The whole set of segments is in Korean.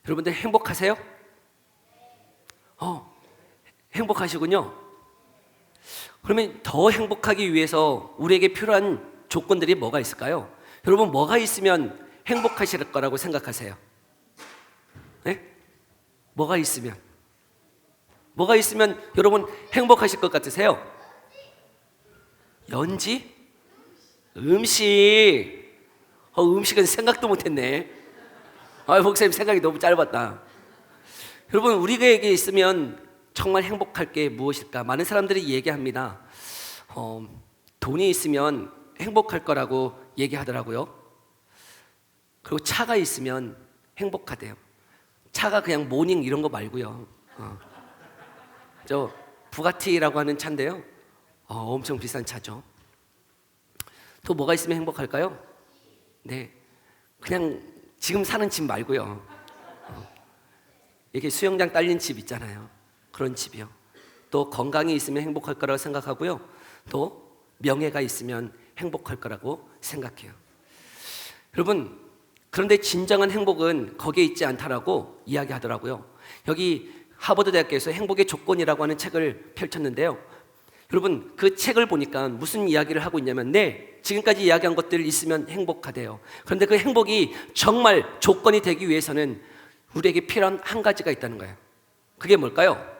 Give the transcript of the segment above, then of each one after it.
여러분들 행복하세요? 행복하시군요. 그러면 더 행복하기 위해서 우리에게 필요한 조건들이 뭐가 있을까요? 여러분, 뭐가 있으면 행복하실 거라고 생각하세요? 네? 뭐가 있으면 여러분 행복하실 것 같으세요? 연지? 음식. 음식은 생각도 못했네. 목사님 생각이 너무 짧았다. 여러분, 우리에게 있으면 정말 행복할 게 무엇일까? 많은 사람들이 얘기합니다. 돈이 있으면 행복할 거라고 얘기하더라고요. 그리고 차가 있으면 행복하대요. 차가 그냥 모닝 이런 거 말고요. 저 부가티라고 하는 차인데요. 엄청 비싼 차죠. 또 뭐가 있으면 행복할까요? 네, 그냥 지금 사는 집 말고요. 이렇게 수영장 딸린 집 있잖아요. 그런 집이요. 또 건강이 있으면 행복할 거라고 생각하고요. 또 명예가 있으면 행복할 거라고 생각해요. 여러분, 그런데 진정한 행복은 거기에 있지 않다라고 이야기하더라고요. 여기 하버드 대학교에서 행복의 조건이라고 하는 책을 펼쳤는데요. 여러분, 그 책을 보니까 무슨 이야기를 하고 있냐면, 지금까지 이야기한 것들 있으면 행복하대요. 그런데 그 행복이 정말 조건이 되기 위해서는 우리에게 필요한 한 가지가 있다는 거예요. 그게 뭘까요?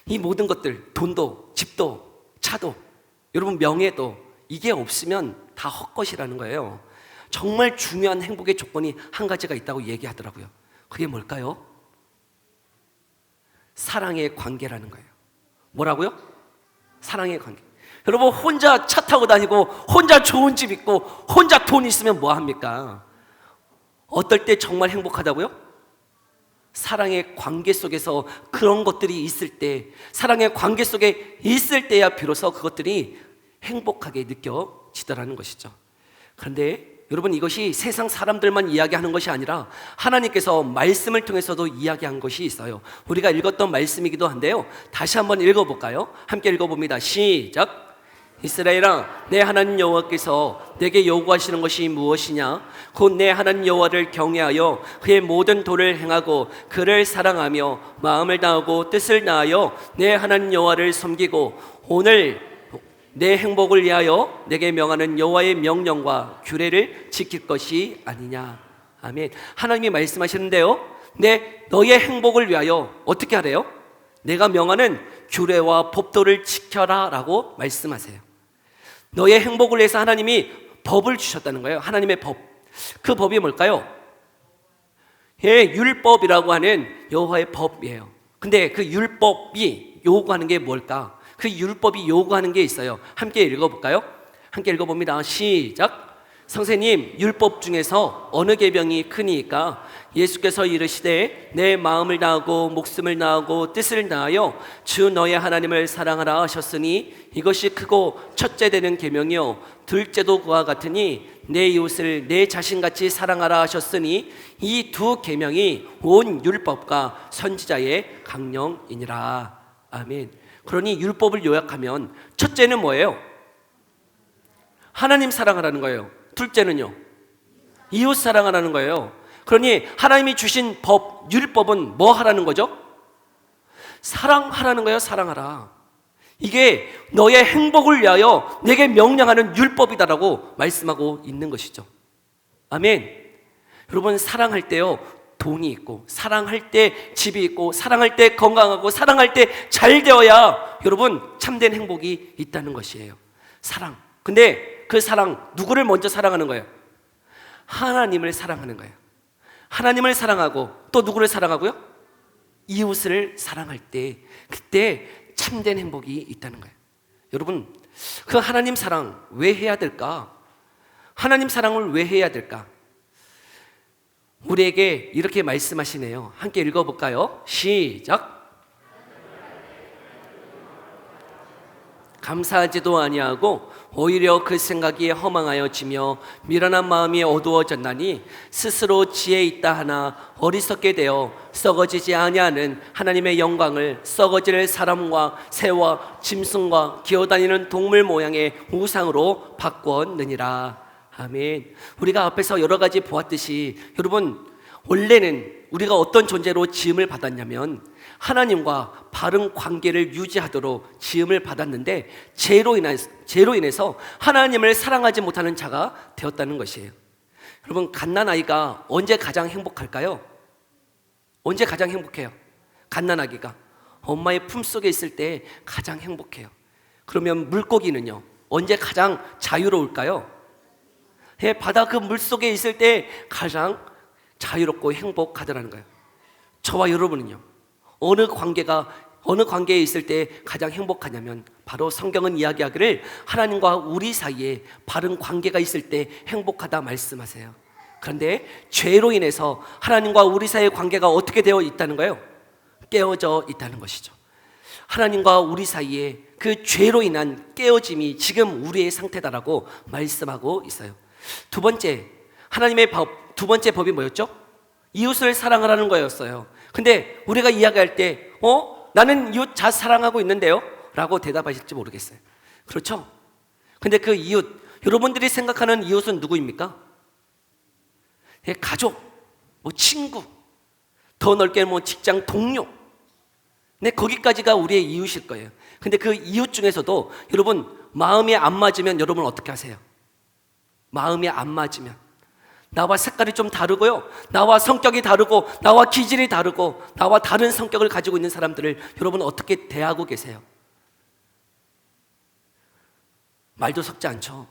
이 모든 것들, 돈도, 집도, 차도, 여러분 명예도, 이게 없으면 다 헛것이라는 거예요. 정말 중요한 행복의 조건이 한 가지가 있다고 얘기하더라고요. 그게 뭘까요? 사랑의 관계라는 거예요. 뭐라고요? 사랑의 관계. 여러분, 혼자 차 타고 다니고 혼자 좋은 집 있고 혼자 돈 있으면 뭐 합니까? 어떨 때 정말 행복하다고요? 사랑의 관계 속에서 그런 것들이 있을 때, 사랑의 관계 속에 있을 때야 비로소 그것들이 행복하게 느껴지더라는 것이죠. 그런데 여러분, 이것이 세상 사람들만 이야기하는 것이 아니라 하나님께서 말씀을 통해서도 이야기한 것이 있어요. 우리가 읽었던 말씀이기도 한데요. 다시 한번 읽어볼까요? 함께 읽어봅니다. 시작. 이스라엘아, 내 하나님 여호와께서 내게 요구하시는 것이 무엇이냐? 곧 내 하나님 여호와를 경외하여 그의 모든 도를 행하고 그를 사랑하며 마음을 다하고 뜻을 다하여 내 하나님 여호와를 섬기고 오늘 내 행복을 위하여 내게 명하는 여호와의 명령과 규례를 지킬 것이 아니냐. 아멘. 하나님이 말씀하시는데요, 너의 행복을 위하여 어떻게 하래요? 내가 명하는 규례와 법도를 지켜라 라고 말씀하세요. 너의 행복을 위해서 하나님이 법을 주셨다는 거예요. 하나님의 법. 그 법이 뭘까요? 율법이라고 하는 여호와의 법이에요. 근데 그 율법이 요구하는 게 뭘까? 그 율법이 요구하는 게 있어요. 함께 읽어볼까요? 함께 읽어봅니다. 시작. 선생님, 율법 중에서 어느 계명이 크니까? 예수께서 이르시되 내 마음을 다하고 목숨을 다하고 뜻을 다하여 주 너의 하나님을 사랑하라 하셨으니 이것이 크고 첫째 되는 계명이요 둘째도 그와 같으니 내 이웃을 내 자신같이 사랑하라 하셨으니 이 두 계명이 온 율법과 선지자의 강령이니라. 아멘. 그러니 율법을 요약하면 첫째는 뭐예요? 하나님 사랑하라는 거예요. 둘째는요, 이웃 사랑하라는 거예요. 그러니 하나님이 주신 법, 율법은 뭐 하라는 거죠? 사랑하라는 거예요. 사랑하라. 이게 너의 행복을 위하여 내게 명령하는 율법이다라고 말씀하고 있는 것이죠. 아멘. 여러분, 사랑할 때요, 돈이 있고, 사랑할 때 집이 있고, 사랑할 때 건강하고, 사랑할 때 잘 되어야 여러분 참된 행복이 있다는 것이에요. 사랑. 근데 그 사랑, 누구를 먼저 사랑하는 거예요? 하나님을 사랑하는 거예요. 하나님을 사랑하고 또 누구를 사랑하고요? 이웃을 사랑할 때, 그때 참된 행복이 있다는 거예요. 여러분, 그 하나님 사랑 왜 해야 될까? 하나님 사랑을 왜 해야 될까? 우리에게 이렇게 말씀하시네요. 함께 읽어볼까요? 시작. 감사하지도 아니하고 오히려 그 생각이 허망하여지며 미련한 마음이 어두워졌나니 스스로 지혜 있다 하나 어리석게 되어 썩어지지 아니하는 하나님의 영광을 썩어질 사람과 새와 짐승과 기어다니는 동물 모양의 우상으로 바꾸었느니라. 아멘. 우리가 앞에서 여러 가지 보았듯이 여러분, 원래는 우리가 어떤 존재로 지음을 받았냐면 하나님과 바른 관계를 유지하도록 지음을 받았는데 죄로 인해서 하나님을 사랑하지 못하는 자가 되었다는 것이에요. 여러분, 갓난아이가 언제 가장 행복할까요? 언제 가장 행복해요? 갓난아기가 엄마의 품속에 있을 때 가장 행복해요. 그러면 물고기는요, 언제 가장 자유로울까요? 바다 그 물속에 있을 때 가장 자유롭고 행복하더라는 거예요. 저와 여러분은요, 어느 관계에 있을 때 가장 행복하냐면 바로 성경은 이야기하기를 하나님과 우리 사이에 바른 관계가 있을 때 행복하다 말씀하세요. 그런데 죄로 인해서 하나님과 우리 사이의 관계가 어떻게 되어 있다는 거예요? 깨어져 있다는 것이죠. 하나님과 우리 사이에 그 죄로 인한 깨어짐이 지금 우리의 상태다라고 말씀하고 있어요. 두 번째 법이 뭐였죠? 이웃을 사랑하라는 거였어요. 근데 우리가 이야기할 때 나는 이웃 잘 사랑하고 있는데요? 라고 대답하실지 모르겠어요. 그렇죠? 근데 그 이웃, 여러분들이 생각하는 이웃은 누구입니까? 가족, 친구, 더 넓게 직장 동료, 거기까지가 우리의 이웃일 거예요. 근데 그 이웃 중에서도 여러분, 마음이 안 맞으면 여러분 어떻게 하세요? 마음이 안 맞으면, 나와 색깔이 좀 다르고요, 나와 성격이 다르고, 나와 기질이 다르고, 나와 다른 성격을 가지고 있는 사람들을 여러분 어떻게 대하고 계세요? 말도 섞지 않죠.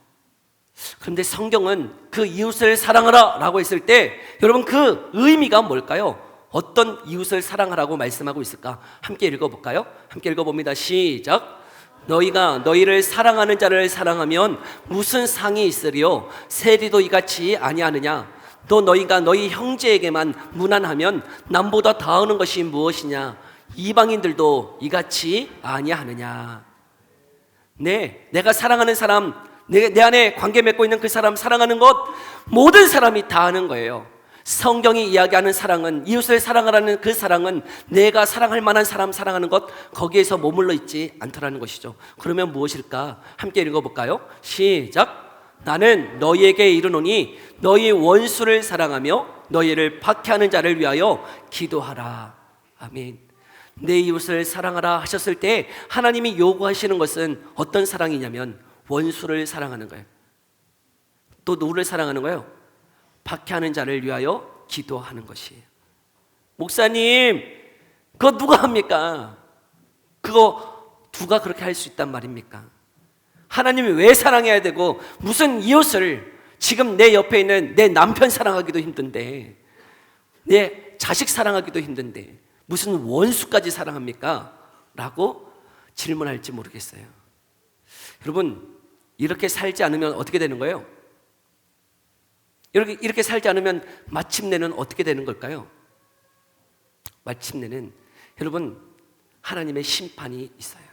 그런데 성경은 그 이웃을 사랑하라 라고 했을 때 여러분, 그 의미가 뭘까요? 어떤 이웃을 사랑하라고 말씀하고 있을까? 함께 읽어볼까요? 함께 읽어봅니다. 시작. 너희가 너희를 사랑하는 자를 사랑하면 무슨 상이 있으리요? 세리도 이같이 아니하느냐? 또 너희가 너희 형제에게만 무난하면 남보다 더하는 것이 무엇이냐? 이방인들도 이같이 아니하느냐? 내가 사랑하는 사람, 내 안에 관계 맺고 있는 그 사람 사랑하는 것, 모든 사람이 다 하는 거예요. 성경이 이야기하는 사랑은, 이웃을 사랑하라는 그 사랑은 내가 사랑할 만한 사람 사랑하는 것, 거기에서 머물러 있지 않더라는 것이죠. 그러면 무엇일까? 함께 읽어볼까요? 시작. 나는 너희에게 이르노니 너희 원수를 사랑하며 너희를 박해하는 자를 위하여 기도하라. 아멘. 내 이웃을 사랑하라 하셨을 때 하나님이 요구하시는 것은 어떤 사랑이냐면 원수를 사랑하는 거예요. 또 누구를 사랑하는 거예요? 박해하는 자를 위하여 기도하는 것이에요. 목사님, 그거 누가 합니까? 그거 누가 그렇게 할 수 있단 말입니까? 하나님이 왜 사랑해야 되고, 무슨 이웃을, 지금 내 옆에 있는 내 남편 사랑하기도 힘든데, 내 자식 사랑하기도 힘든데 무슨 원수까지 사랑합니까? 라고 질문할지 모르겠어요. 여러분, 이렇게 살지 않으면 어떻게 되는 거예요? 이렇게 살지 않으면 마침내는 어떻게 되는 걸까요? 마침내는 여러분, 하나님의 심판이 있어요.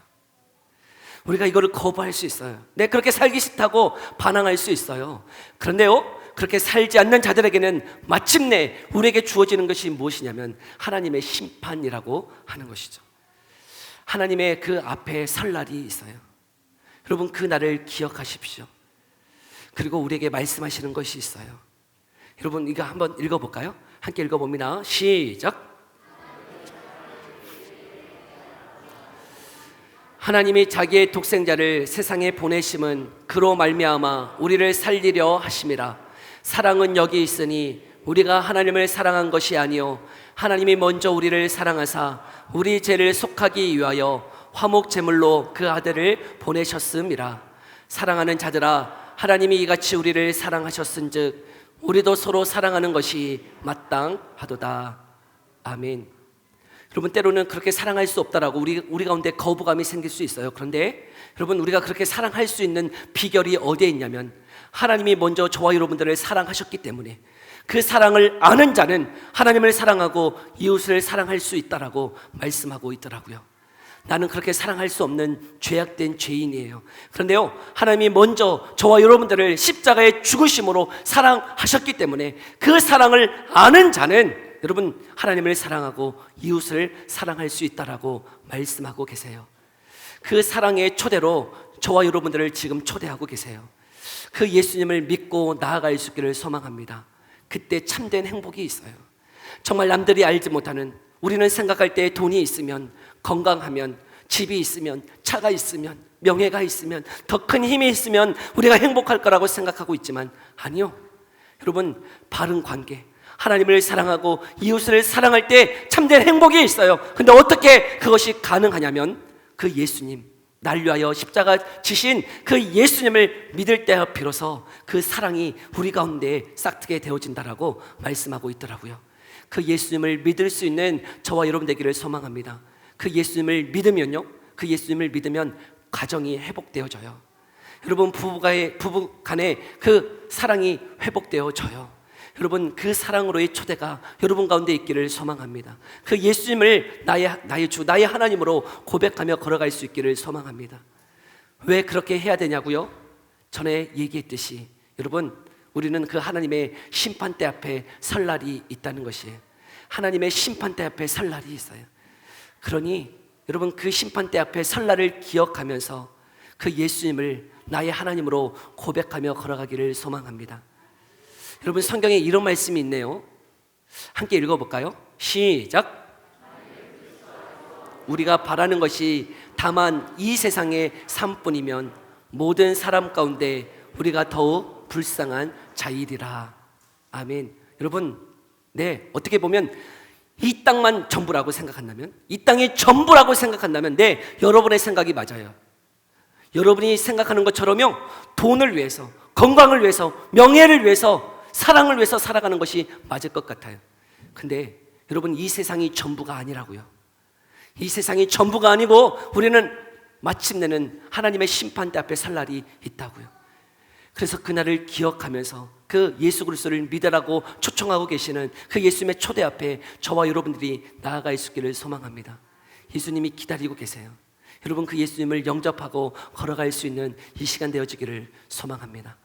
우리가 이거를 거부할 수 있어요. 그렇게 살기 싫다고 반항할 수 있어요. 그런데요, 그렇게 살지 않는 자들에게는 마침내 우리에게 주어지는 것이 무엇이냐면 하나님의 심판이라고 하는 것이죠. 하나님의 그 앞에 설 날이 있어요. 여러분, 그 날을 기억하십시오. 그리고 우리에게 말씀하시는 것이 있어요. 여러분, 이거 한번 읽어볼까요? 함께 읽어봅니다. 시작. 하나님이 자기의 독생자를 세상에 보내심은 그로 말미암아 우리를 살리려 하심이라. 사랑은 여기 있으니 우리가 하나님을 사랑한 것이 아니요 하나님이 먼저 우리를 사랑하사 우리 죄를 속하기 위하여 화목 제물로 그 아들을 보내셨음이라. 사랑하는 자들아, 하나님이 이같이 우리를 사랑하셨은즉 우리도 서로 사랑하는 것이 마땅하도다. 아멘. 여러분, 때로는 그렇게 사랑할 수 없다라고 우리 가운데 거부감이 생길 수 있어요. 그런데 여러분, 우리가 그렇게 사랑할 수 있는 비결이 어디에 있냐면 하나님이 먼저 저와 여러분들을 사랑하셨기 때문에, 그 사랑을 아는 자는 하나님을 사랑하고 이웃을 사랑할 수 있다라고 말씀하고 있더라고요. 나는 그렇게 사랑할 수 없는 죄악된 죄인이에요. 그런데요, 하나님이 먼저 저와 여러분들을 십자가의 죽으심으로 사랑하셨기 때문에 그 사랑을 아는 자는 여러분 하나님을 사랑하고 이웃을 사랑할 수 있다라고 말씀하고 계세요. 그 사랑의 초대로 저와 여러분들을 지금 초대하고 계세요. 그 예수님을 믿고 나아갈 수 있기를 소망합니다. 그때 참된 행복이 있어요. 정말 남들이 알지 못하는, 우리는 생각할 때 돈이 있으면, 건강하면, 집이 있으면, 차가 있으면, 명예가 있으면, 더 큰 힘이 있으면 우리가 행복할 거라고 생각하고 있지만 아니요. 여러분, 바른 관계, 하나님을 사랑하고 이웃을 사랑할 때 참된 행복이 있어요. 근데 어떻게 그것이 가능하냐면 그 예수님, 날 위하여 십자가 지신 그 예수님을 믿을 때 비로소 그 사랑이 우리 가운데 싹트게 되어진다라고 말씀하고 있더라고요. 그 예수님을 믿을 수 있는 저와 여러분 되기를 소망합니다. 그 예수님을 믿으면요, 그 예수님을 믿으면 가정이 회복되어져요. 여러분, 부부 간의 그 사랑이 회복되어져요. 여러분, 그 사랑으로의 초대가 여러분 가운데 있기를 소망합니다. 그 예수님을 나의 주, 나의 하나님으로 고백하며 걸어갈 수 있기를 소망합니다. 왜 그렇게 해야 되냐고요? 전에 얘기했듯이 여러분, 우리는 그 하나님의 심판대 앞에 설 날이 있다는 것이에요. 하나님의 심판대 앞에 설 날이 있어요. 그러니 여러분, 그 심판대 앞에 설 날을 기억하면서 그 예수님을 나의 하나님으로 고백하며 걸어가기를 소망합니다. 여러분, 성경에 이런 말씀이 있네요. 함께 읽어볼까요? 시작. 우리가 바라는 것이 다만 이 세상의 삶뿐이면 모든 사람 가운데 우리가 더욱 불쌍한 자이리라. 아멘. 여러분, 네, 어떻게 보면 이 땅만 전부라고 생각한다면, 이 땅이 전부라고 생각한다면 네, 여러분의 생각이 맞아요. 여러분이 생각하는 것처럼요, 돈을 위해서, 건강을 위해서, 명예를 위해서, 사랑을 위해서 살아가는 것이 맞을 것 같아요. 근데 여러분, 이 세상이 전부가 아니라고요. 이 세상이 전부가 아니고 우리는 마침내는 하나님의 심판대 앞에 설 날이 있다고요. 그래서 그날을 기억하면서 그 예수 그리스도를 믿으라고 초청하고 계시는 그 예수님의 초대 앞에 저와 여러분들이 나아갈 수 있기를 소망합니다. 예수님이 기다리고 계세요. 여러분, 그 예수님을 영접하고 걸어갈 수 있는 이 시간 되어지기를 소망합니다.